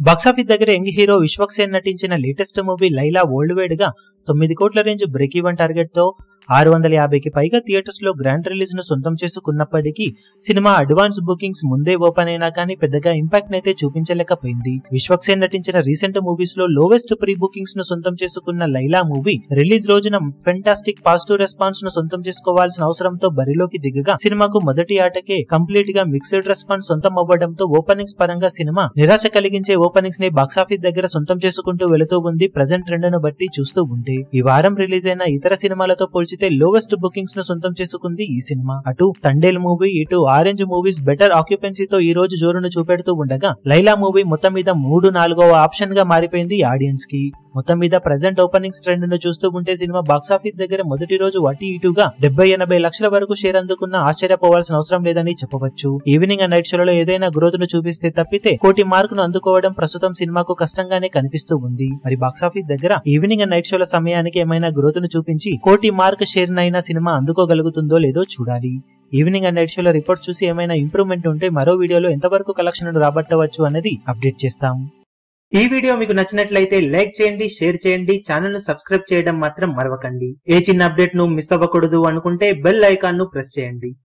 Box office దగ్గర young hero Vishwaksen నటించిన latest movie Laila world wide గా 9 కోట్ల రేంజ్ బ్రేక్ ఈవెన్ టార్గెట్ తో 650కి పైగా థియేటర్స్ లో గ్రాండ్ రిలీజ్ ను సొంతం చేసుకున్నప్పటికీ సినిమా అడ్వాన్స్ బుకింగ్స్ ముందే ఓపెన్ అయినా కానీ పెద్దగా ఇంపాక్ట్ నైతే చూపించలేకపోయింది. విశ్వక్సేన్ నటించిన రీసెంట్ మూవీస్ లో లోవెస్ట్ ప్రీ బుకింగ్స్ ను సొంతం చేసుకున్న లైలా మూవీ రిలీజ్ రోజున ఫెంటాస్టిక్ పాజిటివ్ రెస్పాన్స్ ను సొంతం చేసుకోవాల్సిన అవసరంతో బరిలోకి దిగగా సినిమాకు మొదటి ఆటకే కంప్లీట్ గా మిక్స్డ్ రెస్పాన్స్ సొంతం అవ్వడంతో ఓపెనింగ్స్ పరంగా సినిమా నిరాశ కలిగించే ఓపెనింగ్స్ ని బాక్సాఫీస్ దగ్గర సొంతం చేసుకుంటూ వెళుతూ ఉంది. ప్రెజెంట్ ట్రెండ్ ను బట్టి చూస్తూ ఉంటే ఈ వారం రిలీజ్ అయిన ఇతర సినిమాలతో పోల్చి లోవెస్ట్ బుకింగ్స్ ను సొంతం చేసుకుంది ఈ సినిమా. అటు తండేల్ మూవీ ఇటు ఆరెంజ్ మూవీస్ బెటర్ ఆక్యుపెన్సీతో ఈ రోజు జోరును చూపెడుతూ ఉండగా లైలా మూవీ మొత్తం మీద 3-4వ ఆప్షన్ గా మారిపోయింది ఆడియన్స్ కి. మొత్తం మీద ప్రెజెంట్ ఓపెనింగ్స్ ట్రెండ్ ను చూస్తూ ఉంటే సినిమా బాక్సాఫీస్ దగ్గర మొదటి రోజు అటు ఇటుగా 70-80 లక్షల వరకు షేర్ అందుకున్న ఆశ్చర్యపోవాల్సిన అవసరం లేదని చెప్పవచ్చు. ఈవినింగ్ అండ్ నైట్ షోలలో ఏదైనా గ్రోత్ ను చూపిస్తే తప్పితే కోటి మార్క్ ను అందుకోవడం ప్రస్తుతం సినిమాకు కష్టంగానే కనిపిస్తూ ఉంది. మరి బాక్సాఫీస్ దగ్గర ఈవినింగ్ అండ్ నైట్ షోల సమయానికి ఏమైనా గ్రోత్ ను చూపించి కోటి మార్క్ షేర్ నైనా సినిమా అందుకోగలుగుతుందో లేదో చూడాలి. ఈవినింగ్ అండ్ నైట్ షోల రిపోర్ట్ చూసి ఏమైనా ఇంప్రూవ్మెంట్ ఉంటే మరో వీడియోలో ఎంతవరకు కలెక్షన్ రాబట్టవచ్చు అనేది అప్డేట్ చేస్తాం. ఈ వీడియో మీకు నచ్చినట్లయితే లైక్ చేయండి, షేర్ చేయండి, ఛానల్ ను సబ్స్క్రైబ్ చేయడం మాత్రం మరవకండి. ఏ చిన్న అప్డేట్ ను మిస్ అవ్వకూడదు అనుకుంటే బెల్ ఐకాన్ ను ప్రెస్ చేయండి.